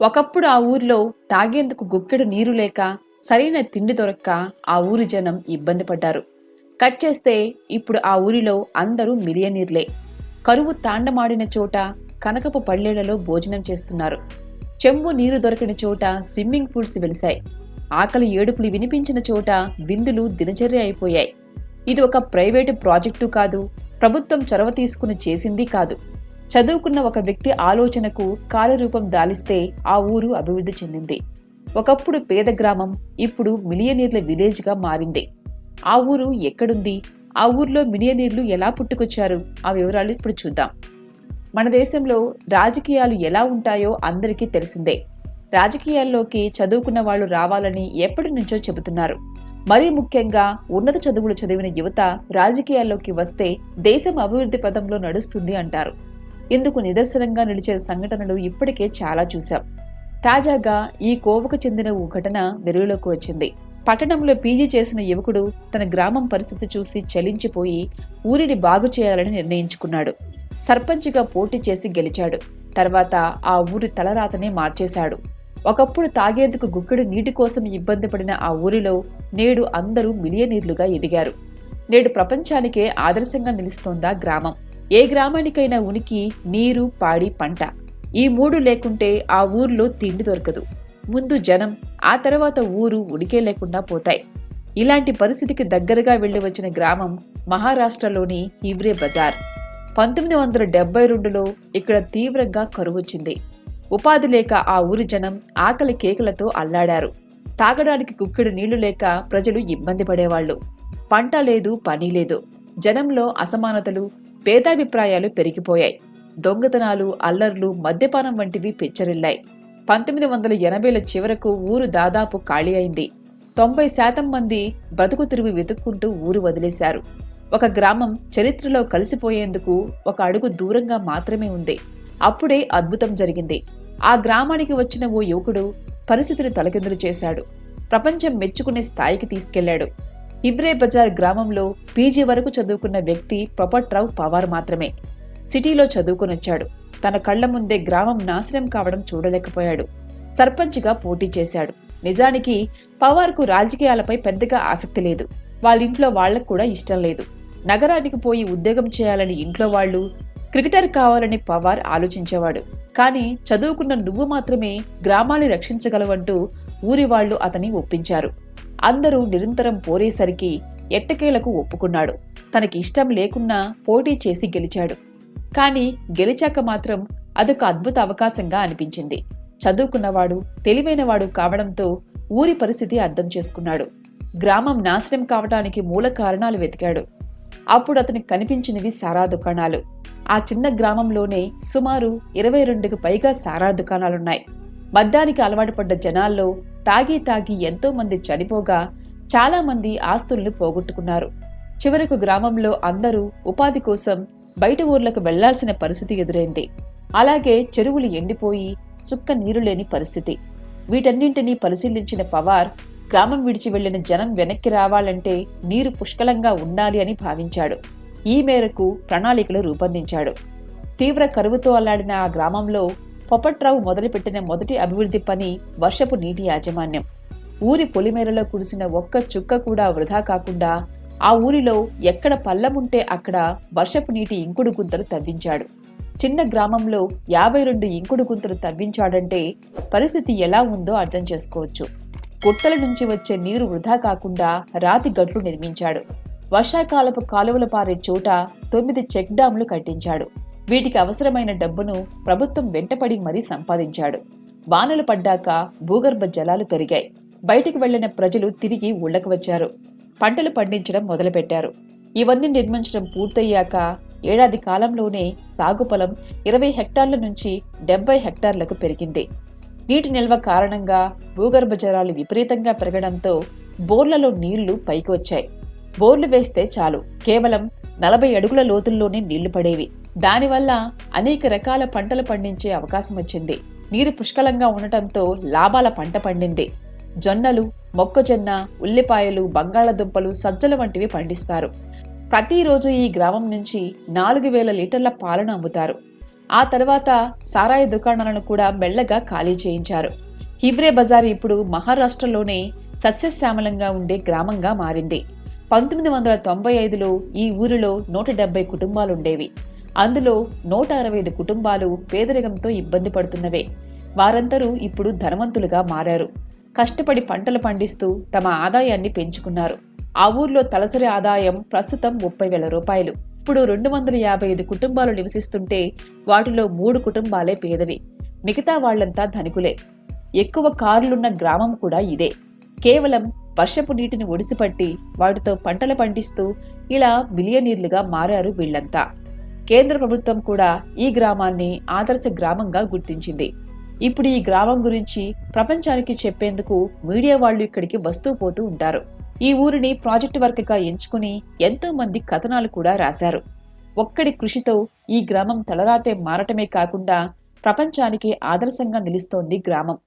ఒకప్పుడు ఆ ఊరిలో తాగేందుకు గుక్కెడు నీరు లేక, సరైన తిండి దొరక్క ఆ ఊరి జనం ఇబ్బంది పడ్డారు. కట్ చేస్తే ఇప్పుడు ఆ ఊరిలో అందరూ మిలియనీర్లే. కరువు తాండమాడిన చోట కనకపు పళ్ళేళ్లలో భోజనం చేస్తున్నారు. చెంబు నీరు దొరకని చోట స్విమ్మింగ్ పూల్స్ వెలిశాయి. ఆకలి ఏడుపులు వినిపించిన చోట విందులు దినచర్య అయిపోయాయి. ఇది ఒక ప్రైవేటు ప్రాజెక్టు కాదు, ప్రభుత్వం చొరవ తీసుకుని చేసింది కాదు. చదువుకున్న ఒక వ్యక్తి ఆలోచనకు కార్యరూపం దాలిస్తే ఆ ఊరు అభివృద్ధి చెందింది. ఒకప్పుడు పేద గ్రామం ఇప్పుడు మిలియనీర్ల విలేజ్గా మారింది. ఆ ఊరు ఎక్కడుంది? ఆ ఊర్లో మిలియనీర్లు ఎలా పుట్టుకొచ్చారు? ఆ వివరాలు ఇప్పుడు చూద్దాం. మన దేశంలో రాజకీయాలు ఎలా ఉంటాయో అందరికీ తెలిసిందే. రాజకీయాల్లోకి చదువుకున్న వాళ్ళు రావాలని ఎప్పటి నుంచో చెబుతున్నారు. మరీ ముఖ్యంగా ఉన్నత చదువులు చదివిన యువత రాజకీయాల్లోకి వస్తే దేశం అభివృద్ధి పదంలో నడుస్తుంది అంటారు. ఇందుకు నిదర్శనంగా నిలిచే సంఘటనలు ఇప్పటికే చాలా చూశాం. తాజాగా ఈ కోవకు చెందిన ఓ ఘటన వెలుగులోకి వచ్చింది. పట్టణంలో పీజీ చేసిన యువకుడు తన గ్రామం పరిస్థితి చూసి చలించిపోయి ఊరిని బాగు చేయాలని నిర్ణయించుకున్నాడు. సర్పంచ్గా పోటీ చేసి గెలిచాడు. తర్వాత ఆ ఊరి తలరాతనే మార్చేశాడు. ఒకప్పుడు తాగేందుకు గుక్కెడు నీటి కోసం ఇబ్బంది పడిన ఆ ఊరిలో నేడు అందరూ మిలియనీర్లుగా ఎదిగారు. నేడు ప్రపంచానికే ఆదర్శంగా నిలుస్తోందా గ్రామం. ఏ గ్రామానికైనా ఉనికి, నీరు, పాడి, పంట ఈ మూడు లేకుంటే ఆ ఊర్లో తిండి దొరకదు. ముందు జనం, ఆ తర్వాత ఊరు ఉనికే లేకుండా పోతాయి. ఇలాంటి పరిస్థితికి దగ్గరగా వెళ్లి వచ్చిన గ్రామం మహారాష్ట్రలోని హివ్రే బజార్. 1972లో ఇక్కడ తీవ్రంగా కరువొచ్చింది. ఉపాధి లేక ఆ ఊరి జనం ఆకలి కేకలతో అల్లాడారు. తాగడానికి గుక్కెడు నీళ్లు లేక ప్రజలు ఇబ్బంది పడేవాళ్లు. పంట లేదు, పని లేదు. జనంలో అసమానతలు, భేదాభిప్రాయాలు పెరిగిపోయాయి. దొంగతనాలు, అల్లర్లు, మద్యపానం వంటివి పెచ్చరిల్లాయి. 1980ల చివరకు ఊరు దాదాపు ఖాళీ అయింది. 90% మంది బతుకు తిరుగు వెతుక్కుంటూ ఊరు వదిలేశారు. ఒక గ్రామం చరిత్రలో కలిసిపోయేందుకు ఒక అడుగు దూరంగా మాత్రమే ఉంది. అప్పుడే అద్భుతం జరిగింది. ఆ గ్రామానికి వచ్చిన ఓ యువకుడు పరిస్థితిని తలకిందులు చేశాడు. ప్రపంచం మెచ్చుకునే స్థాయికి తీసుకెళ్లాడు. హివ్రే బజార్ గ్రామంలో పీజీ వరకు చదువుకున్న వ్యక్తి పొపట్రావు పవార్ మాత్రమే. సిటీలో చదువుకొనొచ్చాడు. తన కళ్ల ముందే గ్రామం నాశనం కావడం చూడలేకపోయాడు. సర్పంచ్గా పోటీ చేశాడు. నిజానికి పవార్కు రాజకీయాలపై పెద్దగా ఆసక్తి లేదు. వాళ్ళింట్లో వాళ్లకు కూడా ఇష్టం లేదు. నగరానికి పోయి ఉద్యోగం చేయాలని ఇంట్లో వాళ్ళు, క్రికెటర్ కావాలని పవార్ ఆలోచించేవాడు. కానీ చదువుకున్న నువ్వు మాత్రమే గ్రామాన్ని రక్షించగలవంటూ ఊరి వాళ్లు అతన్ని ఒప్పించారు. అందరూ నిరంతరం పోరేసరికి ఎట్టకేలకు ఒప్పుకున్నాడు. తనకి ఇష్టం లేకున్నా పోటీ చేసి గెలిచాడు. కానీ గెలిచాక మాత్రం అదొక అద్భుత అవకాశంగా అనిపించింది. చదువుకున్నవాడు, తెలివైనవాడు కావడంతో ఊరి పరిస్థితి అర్థం చేసుకున్నాడు. గ్రామం నాశనం కావటానికి మూల కారణాలు వెతికాడు. అప్పుడు అతనికి కనిపించినవి సారా దుకాణాలు. ఆ చిన్న గ్రామంలోనే సుమారు 22కు పైగా సారా దుకాణాలున్నాయి. మద్యానికి అలవాటు పడ్డ జనాల్లో తాగి తాగి ఎంతో మంది చనిపోగా చాలా మంది ఆస్తుల్ని పోగొట్టుకున్నారు. చివరకు గ్రామంలో అందరూ ఉపాధి కోసం బయట ఊర్లకు వెళ్లాల్సిన పరిస్థితి ఎదురైంది. అలాగే చెరువులు ఎండిపోయి చుక్క నీరు లేని పరిస్థితి. వీటన్నింటినీ పరిశీలించిన పవార్ గ్రామం విడిచి వెళ్లిన జనం వెనక్కి రావాలంటే నీరు పుష్కలంగా ఉండాలి అని భావించాడు. ఈ మేరకు ప్రణాళికలు రూపొందించాడు. తీవ్ర కరువుతో అల్లాడిన ఆ గ్రామంలో పొపట్రావు మొదలుపెట్టిన మొదటి అభివృద్ధి పని వర్షపు నీటి యాజమాన్యం. ఊరి పొలిమేరలో కురిసిన ఒక్క చుక్క కూడా వృధా కాకుండా ఆ ఊరిలో ఎక్కడ పల్లముంటే అక్కడ వర్షపు నీటి ఇంకుడు గుంతలు తవ్వించాడు. చిన్న గ్రామంలో 52 ఇంకుడు గుంతలు తవ్వించాడంటే పరిస్థితి ఎలా ఉందో అర్థం చేసుకోవచ్చు. గుట్టల నుంచి వచ్చే నీరు వృధా కాకుండా రాతి గట్లు నిర్మించాడు. వర్షాకాలపు కాలువలు పారే చోట 9 చెక్ డాంలు కట్టించాడు. వీటికి అవసరమైన డబ్బును ప్రభుత్వం వెంటపడి మరీ సంపాదించాడు. వానలు పడ్డాక భూగర్భ జలాలు పెరిగాయి. బయటికి వెళ్లిన ప్రజలు తిరిగి ఊళ్లకు వచ్చారు. పంటలు పండించడం మొదలుపెట్టారు. ఇవన్నీ నిర్మించడం పూర్తయ్యాక ఏడాది కాలంలోనే సాగు పొలం 20 హెక్టార్ల నుంచి 70 హెక్టార్లకు పెరిగింది. నీటి నిల్వ కారణంగా భూగర్భ జలాలు విపరీతంగా పెరగడంతో బోర్లలో నీళ్లు పైకి వచ్చాయి. బోర్లు వేస్తే చాలు, కేవలం 40 అడుగుల లోతుల్లోనే నీళ్లు పడేవి. దానివల్ల అనేక రకాల పంటలు పండించే అవకాశం వచ్చింది. నీరు పుష్కలంగా ఉండటంతో లాభాల పంట పండింది. జొన్నలు, మొక్కజొన్న, ఉల్లిపాయలు, బంగాళదుంపలు, సజ్జలు వంటివి పండిస్తారు. ప్రతిరోజు ఈ గ్రామం నుంచి 4000 లీటర్ల పాలను అమ్ముతారు. ఆ తర్వాత సారాయి దుకాణాలను కూడా మెల్లగా ఖాళీ చేయించారు. హివ్రే బజార్ ఇప్పుడు మహారాష్ట్రలోనే సస్యశ్యామలంగా ఉండే గ్రామంగా మారింది. 1995లో ఈ ఊరిలో 170 కుటుంబాలుండేవి. అందులో 165 కుటుంబాలు పేదరికంతో ఇబ్బంది పడుతున్నవే. వారందరూ ఇప్పుడు ధనవంతులుగా మారారు. కష్టపడి పంటలు పండిస్తూ తమ ఆదాయాన్ని పెంచుకున్నారు. ఆ ఊర్లో తలసరి ఆదాయం ప్రస్తుతం 30,000 రూపాయలు. ఇప్పుడు 255 కుటుంబాలు నివసిస్తుంటే వాటిలో 3 కుటుంబాలే పేదవి. మిగతా వాళ్లంతా ధనికులే. ఎక్కువ కార్లున్న గ్రామం కూడా ఇదే. కేవలం వర్షపు నీటిని ఒడిసిపట్టి వాటితో పంటలు పండిస్తూ ఇలా మిలియనీర్లుగా మారారు వీళ్లంతా. కేంద్ర ప్రభుత్వం కూడా ఈ గ్రామాన్ని ఆదర్శ గ్రామంగా గుర్తించింది. ఇప్పుడు ఈ గ్రామం గురించి ప్రపంచానికి చెప్పేందుకు మీడియా వాళ్లు ఇక్కడికి వస్తూ పోతూ ఉంటారు. ఈ ఊరిని ప్రాజెక్టు వర్క్ గా ఎంచుకుని ఎంతో మంది కథనాలు కూడా రాశారు. ఒక్కడి కృషితో ఈ గ్రామం తలరాతే మారటమే కాకుండా ప్రపంచానికి ఆదర్శంగా నిలుస్తోంది గ్రామం.